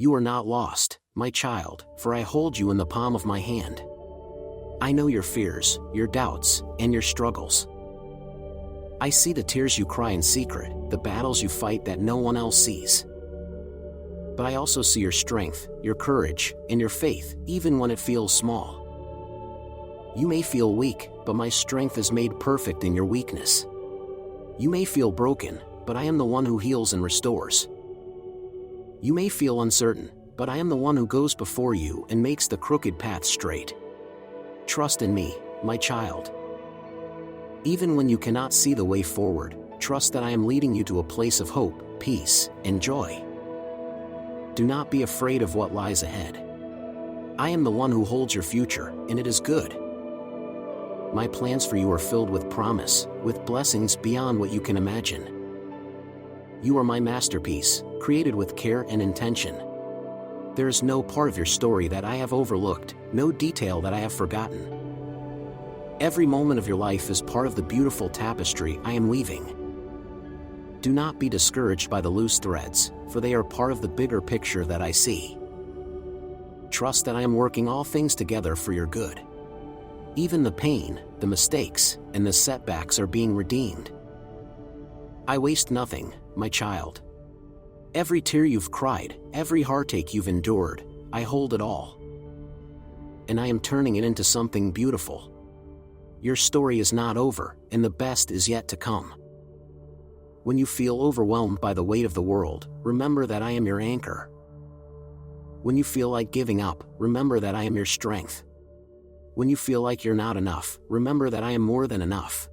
You are not lost, my child, for I hold you in the palm of my hand. I know your fears, your doubts, and your struggles. I see the tears you cry in secret, the battles you fight that no one else sees. But I also see your strength, your courage, and your faith, even when it feels small. You may feel weak, but my strength is made perfect in your weakness. You may feel broken, but I am the one who heals and restores. You may feel uncertain, but I am the one who goes before you and makes the crooked path straight. Trust in me, my child. Even when you cannot see the way forward, trust that I am leading you to a place of hope, peace, and joy. Do not be afraid of what lies ahead. I am the one who holds your future, and it is good. My plans for you are filled with promise, with blessings beyond what you can imagine. You are my masterpiece, created with care and intention. There is no part of your story that I have overlooked, no detail that I have forgotten. Every moment of your life is part of the beautiful tapestry I am weaving. Do not be discouraged by the loose threads, for they are part of the bigger picture that I see. Trust that I am working all things together for your good. Even the pain, the mistakes, and the setbacks are being redeemed. I waste nothing, my child. Every tear you've cried, every heartache you've endured, I hold it all. And I am turning it into something beautiful. Your story is not over, and the best is yet to come. When you feel overwhelmed by the weight of the world, remember that I am your anchor. When you feel like giving up, remember that I am your strength. When you feel like you're not enough, remember that I am more than enough.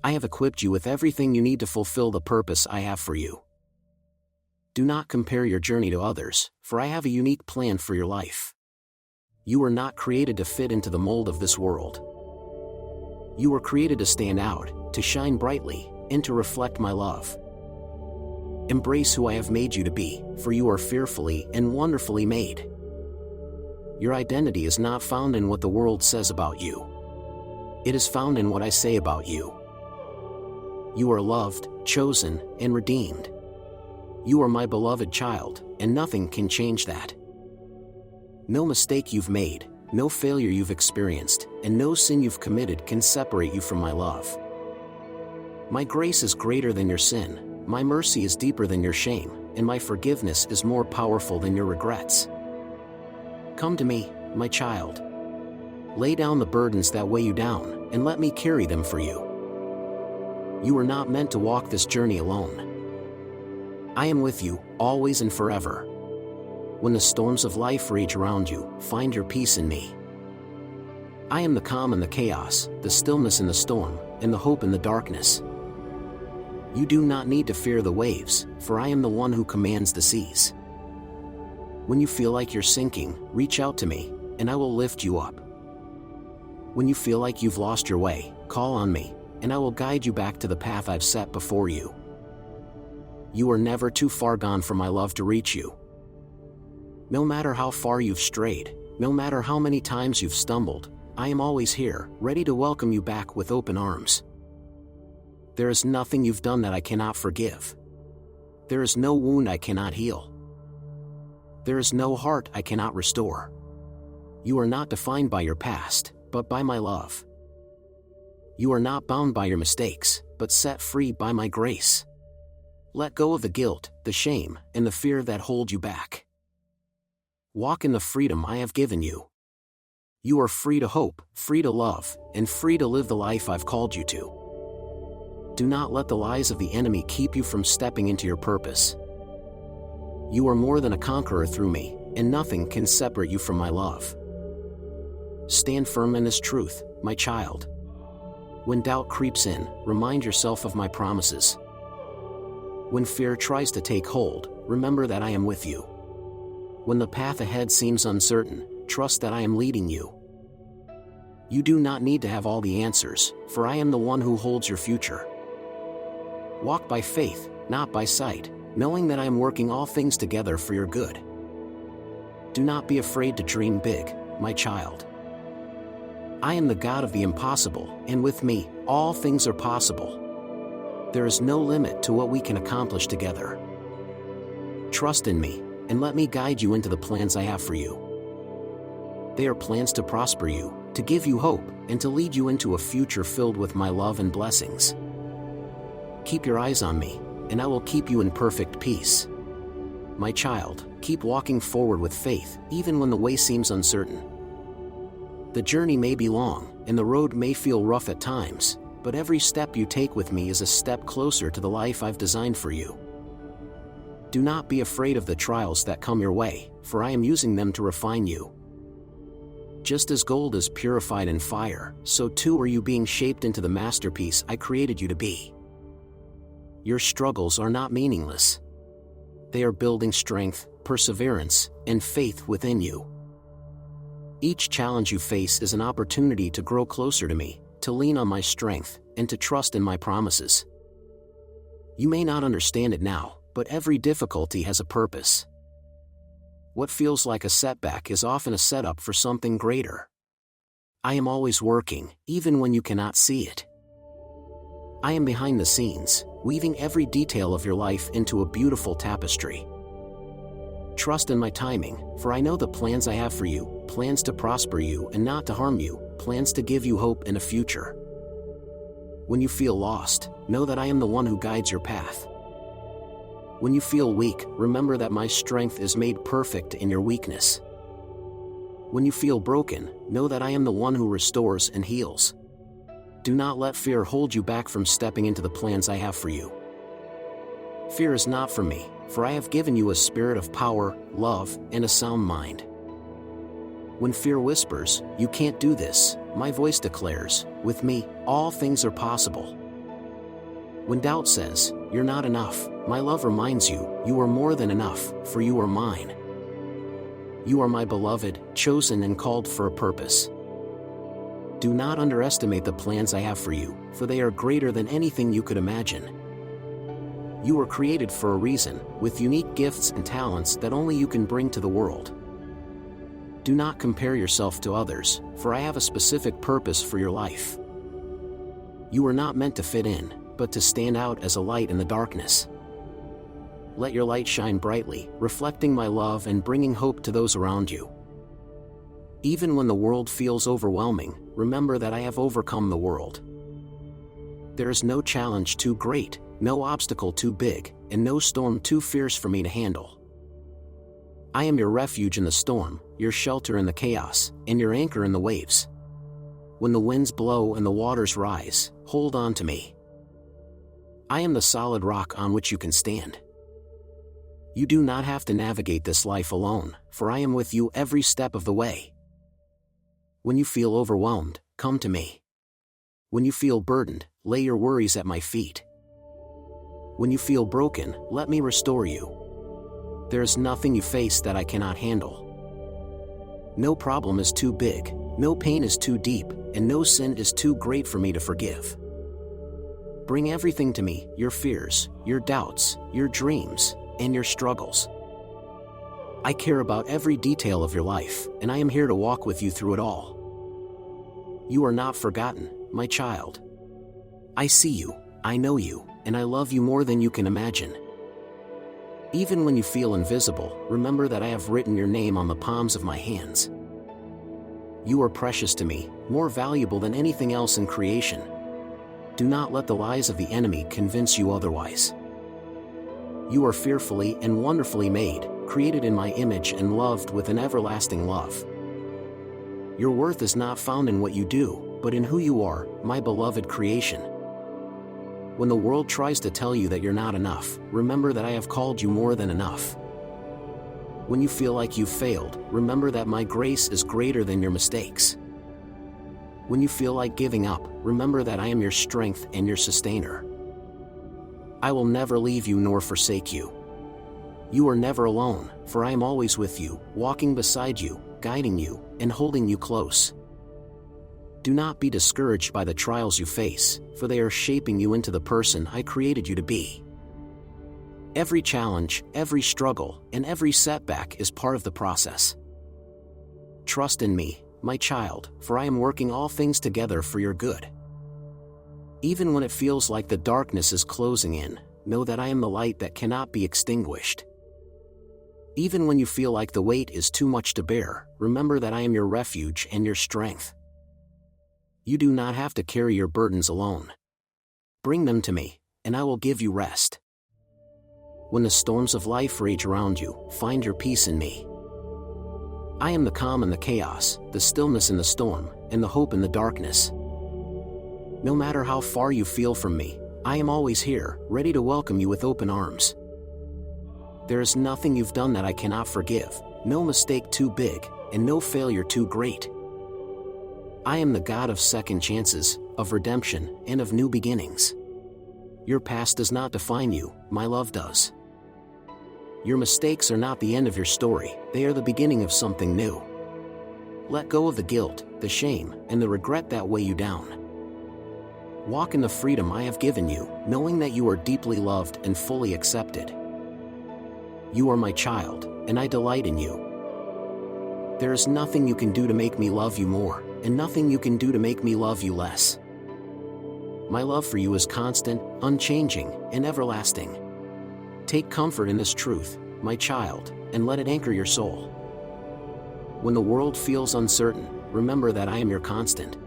I have equipped you with everything you need to fulfill the purpose I have for you. Do not compare your journey to others, for I have a unique plan for your life. You were not created to fit into the mold of this world. You were created to stand out, to shine brightly, and to reflect my love. Embrace who I have made you to be, for you are fearfully and wonderfully made. Your identity is not found in what the world says about you. It is found in what I say about you. You are loved, chosen, and redeemed. You are my beloved child, and nothing can change that. No mistake you've made, no failure you've experienced, and no sin you've committed can separate you from my love. My grace is greater than your sin, my mercy is deeper than your shame, and my forgiveness is more powerful than your regrets. Come to me, my child. Lay down the burdens that weigh you down, and let me carry them for you. You are not meant to walk this journey alone. I am with you, always and forever. When the storms of life rage around you, find your peace in me. I am the calm in the chaos, the stillness in the storm, and the hope in the darkness. You do not need to fear the waves, for I am the one who commands the seas. When you feel like you're sinking, reach out to me, and I will lift you up. When you feel like you've lost your way, call on me, and I will guide you back to the path I've set before you. You are never too far gone for my love to reach you. No matter how far you've strayed, no matter how many times you've stumbled, I am always here, ready to welcome you back with open arms. There is nothing you've done that I cannot forgive. There is no wound I cannot heal. There is no heart I cannot restore. You are not defined by your past, but by my love. You are not bound by your mistakes, but set free by my grace. Let go of the guilt, the shame, and the fear that hold you back. Walk in the freedom I have given you. You are free to hope, free to love, and free to live the life I've called you to. Do not let the lies of the enemy keep you from stepping into your purpose. You are more than a conqueror through me, and nothing can separate you from my love. Stand firm in this truth, my child. When doubt creeps in, remind yourself of my promises. When fear tries to take hold, remember that I am with you. When the path ahead seems uncertain, trust that I am leading you. You do not need to have all the answers, for I am the one who holds your future. Walk by faith, not by sight, knowing that I am working all things together for your good. Do not be afraid to dream big, my child. I am the God of the impossible, and with me, all things are possible. There is no limit to what we can accomplish together. Trust in me, and let me guide you into the plans I have for you. They are plans to prosper you, to give you hope, and to lead you into a future filled with my love and blessings. Keep your eyes on me, and I will keep you in perfect peace. My child, keep walking forward with faith, even when the way seems uncertain. The journey may be long, and the road may feel rough at times, but every step you take with me is a step closer to the life I've designed for you. Do not be afraid of the trials that come your way, for I am using them to refine you. Just as gold is purified in fire, so too are you being shaped into the masterpiece I created you to be. Your struggles are not meaningless. They are building strength, perseverance, and faith within you. Each challenge you face is an opportunity to grow closer to me, to lean on my strength, and to trust in my promises. You may not understand it now, but every difficulty has a purpose. What feels like a setback is often a setup for something greater. I am always working, even when you cannot see it. I am behind the scenes, weaving every detail of your life into a beautiful tapestry. Trust in my timing, for I know the plans I have for you, plans to prosper you and not to harm you, plans to give you hope and a future. When you feel lost, know that I am the one who guides your path. When you feel weak, remember that my strength is made perfect in your weakness. When you feel broken, know that I am the one who restores and heals. Do not let fear hold you back from stepping into the plans I have for you. Fear is not from me, for I have given you a spirit of power, love, and a sound mind. When fear whispers, "You can't do this," my voice declares, "With me, all things are possible." When doubt says, "You're not enough," my love reminds you, "You are more than enough, for you are mine." You are my beloved, chosen and called for a purpose. Do not underestimate the plans I have for you, for they are greater than anything you could imagine. You were created for a reason, with unique gifts and talents that only you can bring to the world. Do not compare yourself to others, for I have a specific purpose for your life. You are not meant to fit in, but to stand out as a light in the darkness. Let your light shine brightly, reflecting my love and bringing hope to those around you. Even when the world feels overwhelming, remember that I have overcome the world. There is no challenge too great, no obstacle too big, and no storm too fierce for me to handle. I am your refuge in the storm, your shelter in the chaos, and your anchor in the waves. When the winds blow and the waters rise, hold on to me. I am the solid rock on which you can stand. You do not have to navigate this life alone, for I am with you every step of the way. When you feel overwhelmed, come to me. When you feel burdened, lay your worries at my feet. When you feel broken, let me restore you. There is nothing you face that I cannot handle. No problem is too big, no pain is too deep, and no sin is too great for me to forgive. Bring everything to me, your fears, your doubts, your dreams, and your struggles. I care about every detail of your life, and I am here to walk with you through it all. You are not forgotten, my child. I see you, I know you, and I love you more than you can imagine. Even when you feel invisible, remember that I have written your name on the palms of my hands. You are precious to me, more valuable than anything else in creation. Do not let the lies of the enemy convince you otherwise. You are fearfully and wonderfully made, created in my image and loved with an everlasting love. Your worth is not found in what you do, but in who you are, my beloved creation. When the world tries to tell you that you're not enough, remember that I have called you more than enough. When you feel like you've failed, remember that my grace is greater than your mistakes. When you feel like giving up, remember that I am your strength and your sustainer. I will never leave you nor forsake you. You are never alone, for I am always with you, walking beside you, guiding you, and holding you close. Do not be discouraged by the trials you face, for they are shaping you into the person I created you to be. Every challenge, every struggle, and every setback is part of the process. Trust in me, my child, for I am working all things together for your good. Even when it feels like the darkness is closing in, know that I am the light that cannot be extinguished. Even when you feel like the weight is too much to bear, remember that I am your refuge and your strength. You do not have to carry your burdens alone. Bring them to me, and I will give you rest. When the storms of life rage around you, find your peace in me. I am the calm in the chaos, the stillness in the storm, and the hope in the darkness. No matter how far you feel from me, I am always here, ready to welcome you with open arms. There is nothing you've done that I cannot forgive, no mistake too big, and no failure too great. I am the God of second chances, of redemption, and of new beginnings. Your past does not define you, my love does. Your mistakes are not the end of your story, they are the beginning of something new. Let go of the guilt, the shame, and the regret that weigh you down. Walk in the freedom I have given you, knowing that you are deeply loved and fully accepted. You are my child, and I delight in you. There is nothing you can do to make me love you more, and nothing you can do to make me love you less. My love for you is constant, unchanging, and everlasting. Take comfort in this truth, my child, and let it anchor your soul. When the world feels uncertain, remember that I am your constant.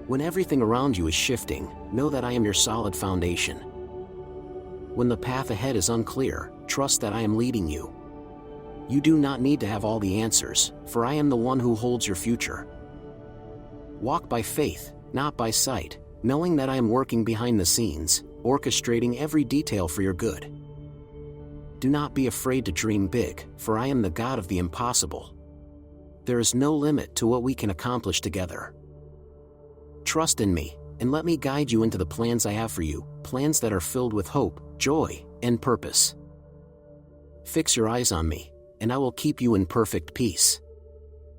When everything around you is shifting, know that I am your solid foundation. When the path ahead is unclear, trust that I am leading you. You do not need to have all the answers, for I am the one who holds your future. Walk by faith, not by sight, knowing that I am working behind the scenes, orchestrating every detail for your good. Do not be afraid to dream big, for I am the God of the impossible. There is no limit to what we can accomplish together. Trust in me, and let me guide you into the plans I have for you, plans that are filled with hope, joy, and purpose. Fix your eyes on me, and I will keep you in perfect peace.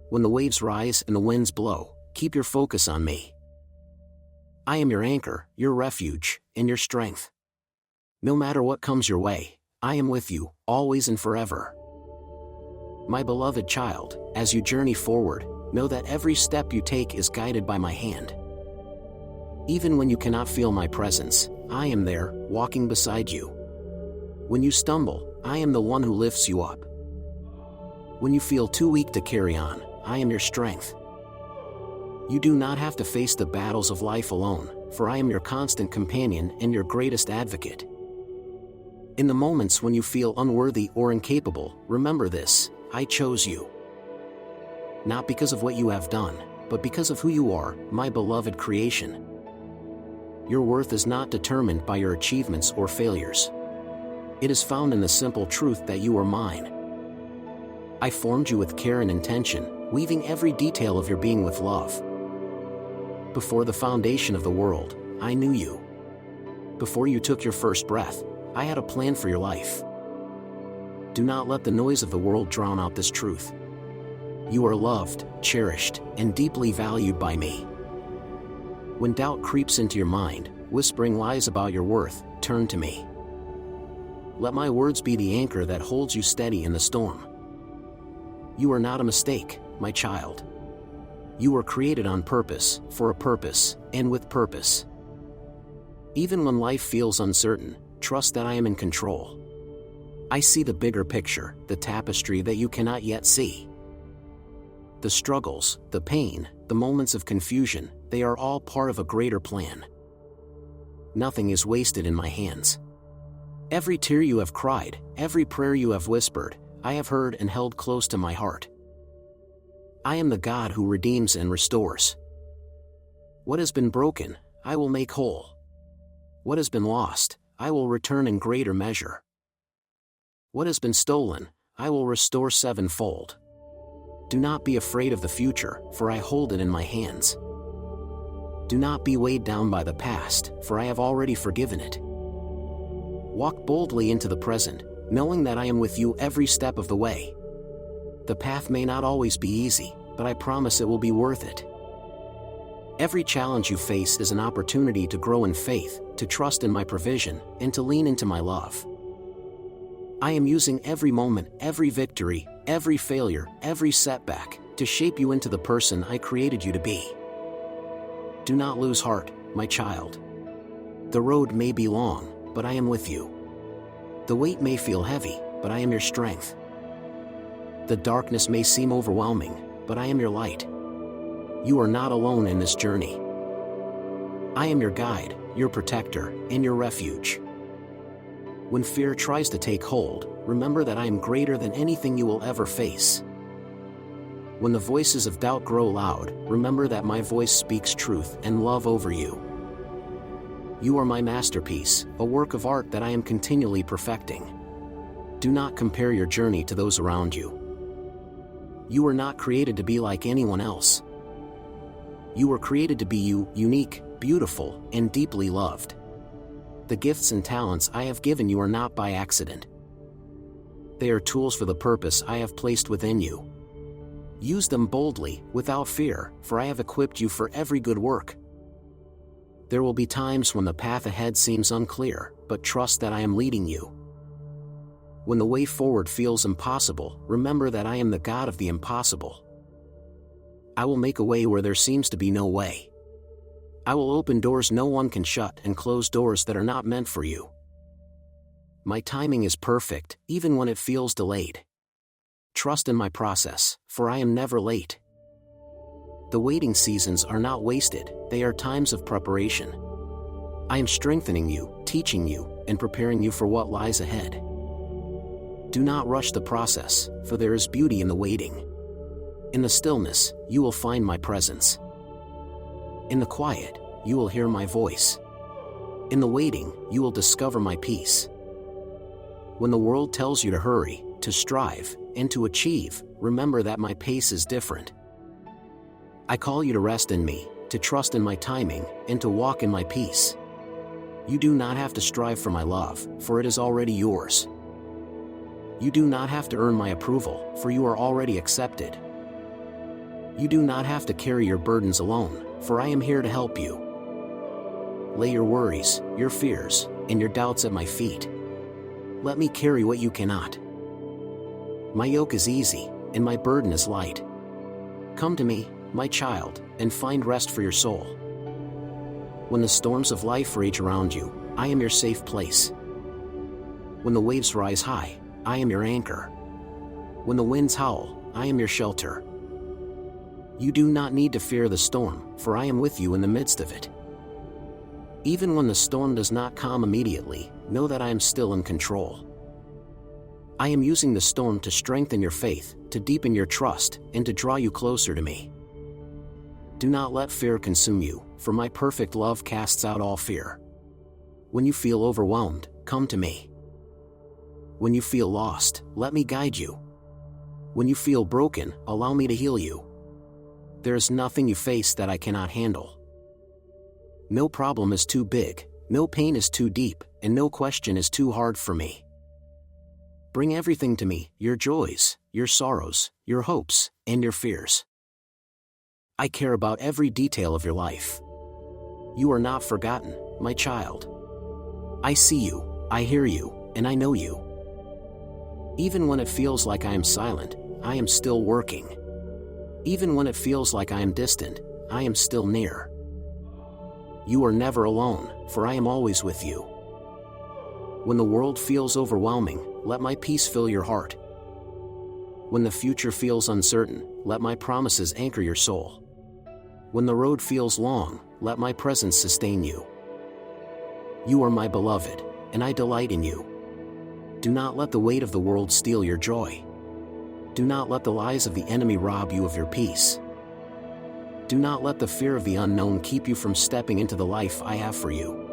When the waves rise and the winds blow, keep your focus on me. I am your anchor, your refuge, and your strength. No matter what comes your way, I am with you, always and forever. My beloved child, as you journey forward, know that every step you take is guided by my hand. Even when you cannot feel my presence, I am there, walking beside you. When you stumble, I am the one who lifts you up. When you feel too weak to carry on, I am your strength. You do not have to face the battles of life alone, for I am your constant companion and your greatest advocate. In the moments when you feel unworthy or incapable, remember this: I chose you. Not because of what you have done, but because of who you are, my beloved creation. Your worth is not determined by your achievements or failures. It is found in the simple truth that you are mine. I formed you with care and intention, weaving every detail of your being with love. Before the foundation of the world, I knew you. Before you took your first breath, I had a plan for your life. Do not let the noise of the world drown out this truth. You are loved, cherished, and deeply valued by me. When doubt creeps into your mind, whispering lies about your worth, turn to me. Let my words be the anchor that holds you steady in the storm. You are not a mistake, my child. You were created on purpose, for a purpose, and with purpose. Even when life feels uncertain, trust that I am in control. I see the bigger picture, the tapestry that you cannot yet see. The struggles, the pain, the moments of confusion, they are all part of a greater plan. Nothing is wasted in my hands. Every tear you have cried, every prayer you have whispered, I have heard and held close to my heart. I am the God who redeems and restores. What has been broken, I will make whole. What has been lost, I will return in greater measure. What has been stolen, I will restore sevenfold. Do not be afraid of the future, for I hold it in my hands. Do not be weighed down by the past, for I have already forgiven it. Walk boldly into the present, knowing that I am with you every step of the way. The path may not always be easy, but I promise it will be worth it. Every challenge you face is an opportunity to grow in faith, to trust in my provision, and to lean into my love. I am using every moment, every victory, every failure, every setback, to shape you into the person I created you to be. Do not lose heart, my child. The road may be long, but I am with you. The weight may feel heavy, but I am your strength. The darkness may seem overwhelming, but I am your light. You are not alone in this journey. I am your guide, your protector, and your refuge. When fear tries to take hold, remember that I am greater than anything you will ever face. When the voices of doubt grow loud, remember that my voice speaks truth and love over you. You are my masterpiece, a work of art that I am continually perfecting. Do not compare your journey to those around you. You were not created to be like anyone else. You were created to be you, unique, beautiful, and deeply loved. The gifts and talents I have given you are not by accident. They are tools for the purpose I have placed within you. Use them boldly, without fear, for I have equipped you for every good work. There will be times when the path ahead seems unclear, but trust that I am leading you. When the way forward feels impossible, remember that I am the God of the impossible. I will make a way where there seems to be no way. I will open doors no one can shut and close doors that are not meant for you. My timing is perfect, even when it feels delayed. Trust in my process, for I am never late. The waiting seasons are not wasted, they are times of preparation. I am strengthening you, teaching you, and preparing you for what lies ahead. Do not rush the process, for there is beauty in the waiting. In the stillness, you will find my presence. In the quiet, you will hear my voice. In the waiting, you will discover my peace. When the world tells you to hurry, to strive, and to achieve, remember that my pace is different. I call you to rest in me, to trust in my timing, and to walk in my peace. You do not have to strive for my love, for it is already yours. You do not have to earn my approval, for you are already accepted. You do not have to carry your burdens alone, for I am here to help you. Lay your worries, your fears, and your doubts at my feet. Let me carry what you cannot. My yoke is easy, and my burden is light. Come to me, my child, and find rest for your soul. When the storms of life rage around you, I am your safe place. When the waves rise high, I am your anchor. When the winds howl, I am your shelter. You do not need to fear the storm, for I am with you in the midst of it. Even when the storm does not calm immediately, know that I am still in control. I am using the storm to strengthen your faith, to deepen your trust, and to draw you closer to me. Do not let fear consume you, for my perfect love casts out all fear. When you feel overwhelmed, come to me. When you feel lost, let me guide you. When you feel broken, allow me to heal you. There is nothing you face that I cannot handle. No problem is too big, no pain is too deep, and no question is too hard for me. Bring everything to me, your joys, your sorrows, your hopes, and your fears. I care about every detail of your life. You are not forgotten, my child. I see you, I hear you, and I know you. Even when it feels like I am silent, I am still working. Even when it feels like I am distant, I am still near. You are never alone, for I am always with you. When the world feels overwhelming, let my peace fill your heart. When the future feels uncertain, let my promises anchor your soul. When the road feels long, let my presence sustain you. You are my beloved, and I delight in you. Do not let the weight of the world steal your joy. Do not let the lies of the enemy rob you of your peace. Do not let the fear of the unknown keep you from stepping into the life I have for you.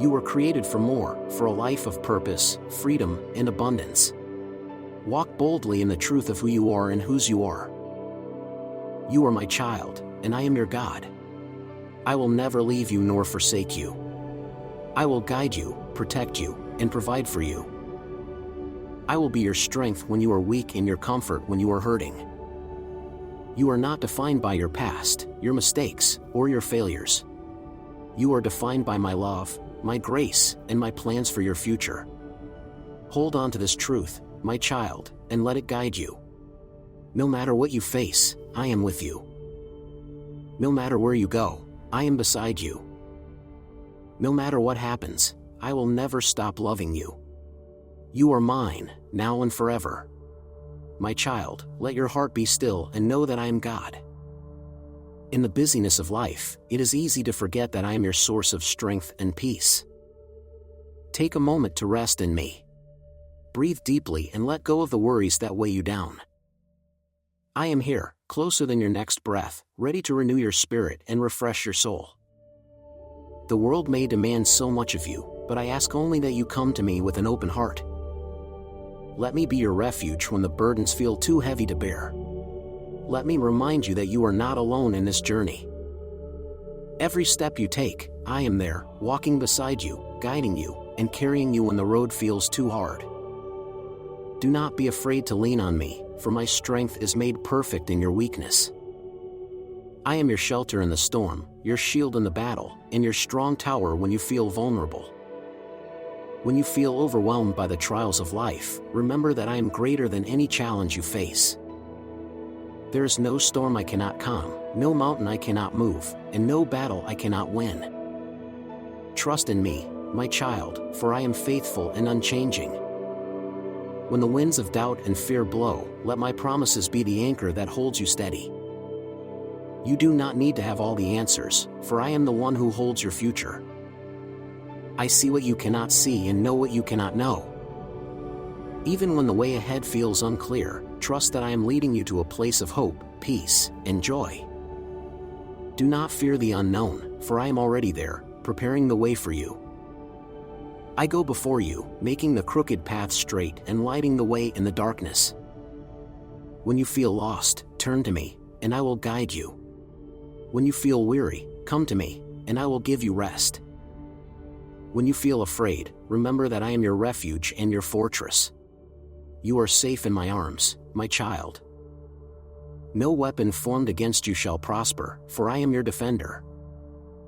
You were created for more, for a life of purpose, freedom, and abundance. Walk boldly in the truth of who you are and whose you are. You are my child, and I am your God. I will never leave you nor forsake you. I will guide you, protect you, and provide for you. I will be your strength when you are weak and your comfort when you are hurting. You are not defined by your past, your mistakes, or your failures. You are defined by my love, my grace, and my plans for your future. Hold on to this truth, my child, and let it guide you. No matter what you face, I am with you. No matter where you go, I am beside you. No matter what happens, I will never stop loving you. You are mine, now and forever. my child, let your heart be still and know that I am God. In the busyness of life, it is easy to forget that I am your source of strength and peace. Take a moment to rest in me. Breathe deeply and let go of the worries that weigh you down. I am here, closer than your next breath, ready to renew your spirit and refresh your soul. The world may demand so much of you, but I ask only that you come to me with an open heart. Let me be your refuge when the burdens feel too heavy to bear. Let me remind you that you are not alone in this journey. Every step you take, I am there, walking beside you, guiding you, and carrying you when the road feels too hard. Do not be afraid to lean on me, for my strength is made perfect in your weakness. I am your shelter in the storm, your shield in the battle, and your strong tower when you feel vulnerable. When you feel overwhelmed by the trials of life, remember that I am greater than any challenge you face. There is no storm I cannot calm, no mountain I cannot move, and no battle I cannot win. Trust in me, my child, for I am faithful and unchanging. When the winds of doubt and fear blow, let my promises be the anchor that holds you steady. You do not need to have all the answers, for I am the one who holds your future. I see what you cannot see and know what you cannot know. Even when the way ahead feels unclear, trust that I am leading you to a place of hope, peace, and joy. Do not fear the unknown, for I am already there, preparing the way for you. I go before you, making the crooked path straight and lighting the way in the darkness. When you feel lost, turn to me, and I will guide you. When you feel weary, come to me, and I will give you rest. When you feel afraid, remember that I am your refuge and your fortress. You are safe in my arms, my child. No weapon formed against you shall prosper, for I am your defender.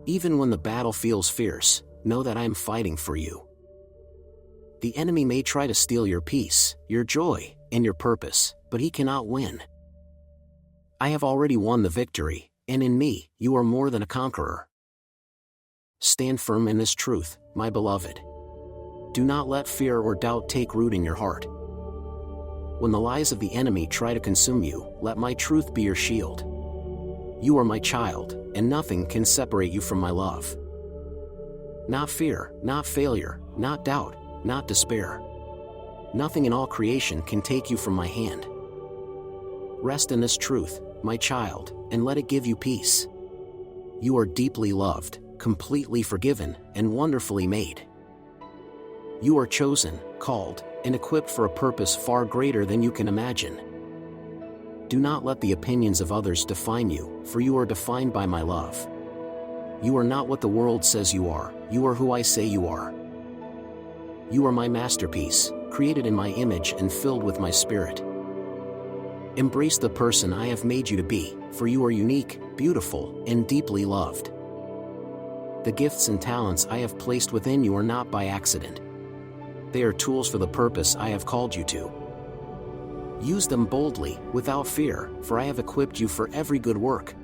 Even when the battle feels fierce, know that I am fighting for you. The enemy may try to steal your peace, your joy, and your purpose, but he cannot win. I have already won the victory, and in me, you are more than a conqueror. Stand firm in this truth, my beloved. Do not let fear or doubt take root in your heart. When the lies of the enemy try to consume you, let my truth be your shield. You are my child, and nothing can separate you from my love. Not fear, not failure, not doubt, not despair. Nothing in all creation can take you from my hand. Rest in this truth, my child, and let it give you peace. You are deeply loved, completely forgiven, and wonderfully made. You are chosen, called, and equipped for a purpose far greater than you can imagine. Do not let the opinions of others define you, for you are defined by my love. You are not what the world says you are who I say you are. You are my masterpiece, created in my image and filled with my spirit. Embrace the person I have made you to be, for you are unique, beautiful, and deeply loved. The gifts and talents I have placed within you are not by accident. They are tools for the purpose I have called you to. Use them boldly, without fear, for I have equipped you for every good work.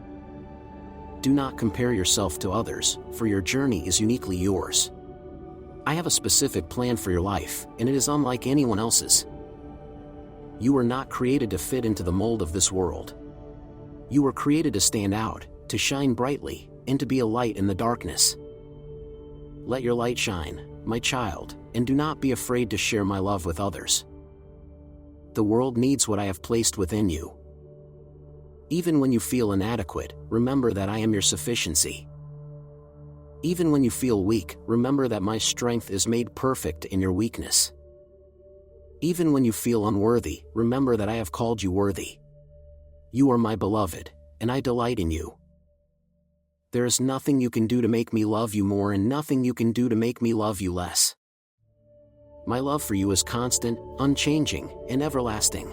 Do not compare yourself to others, for your journey is uniquely yours. I have a specific plan for your life, and it is unlike anyone else's. You were not created to fit into the mold of this world. You were created to stand out, to shine brightly, and to be a light in the darkness. Let your light shine, my child, and do not be afraid to share my love with others. The world needs what I have placed within you. Even when you feel inadequate, remember that I am your sufficiency. Even when you feel weak, remember that my strength is made perfect in your weakness. Even when you feel unworthy, remember that I have called you worthy. You are my beloved, and I delight in you. There is nothing you can do to make me love you more and nothing you can do to make me love you less. My love for you is constant, unchanging, and everlasting.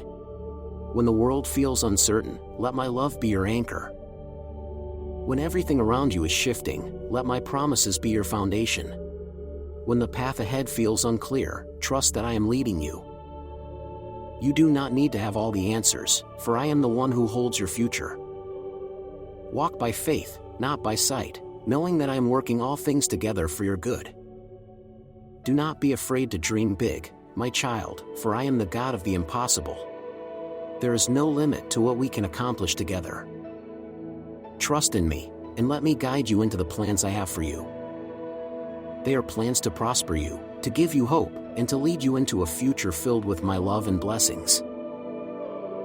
When the world feels uncertain, let my love be your anchor. When everything around you is shifting, let my promises be your foundation. When the path ahead feels unclear, trust that I am leading you. You do not need to have all the answers, for I am the one who holds your future. Walk by faith, not by sight, knowing that I am working all things together for your good. Do not be afraid to dream big, my child, for I am the God of the impossible. There is no limit to what we can accomplish together. Trust in me, and let me guide you into the plans I have for you. They are plans to prosper you, to give you hope, and to lead you into a future filled with my love and blessings.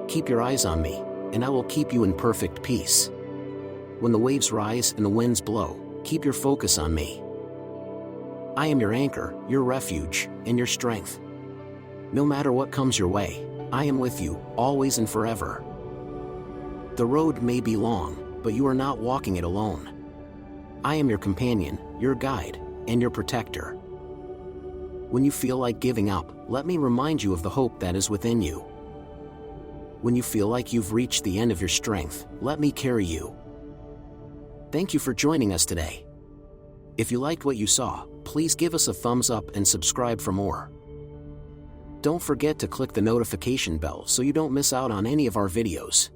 Keep your eyes on me, and I will keep you in perfect peace. When the waves rise and the winds blow, keep your focus on me. I am your anchor, your refuge, and your strength. No matter what comes your way, I am with you, always and forever. The road may be long, but you are not walking it alone. I am your companion, your guide, and your protector. When you feel like giving up, let me remind you of the hope that is within you. When you feel like you've reached the end of your strength, let me carry you. Thank you for joining us today. If you liked what you saw, please give us a thumbs up and subscribe for more. Don't forget to click the notification bell so you don't miss out on any of our videos.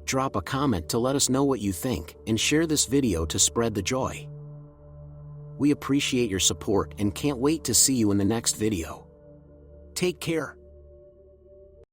Drop a comment to let us know what you think and share this video to spread the joy. We appreciate your support and can't wait to see you in the next video. Take care.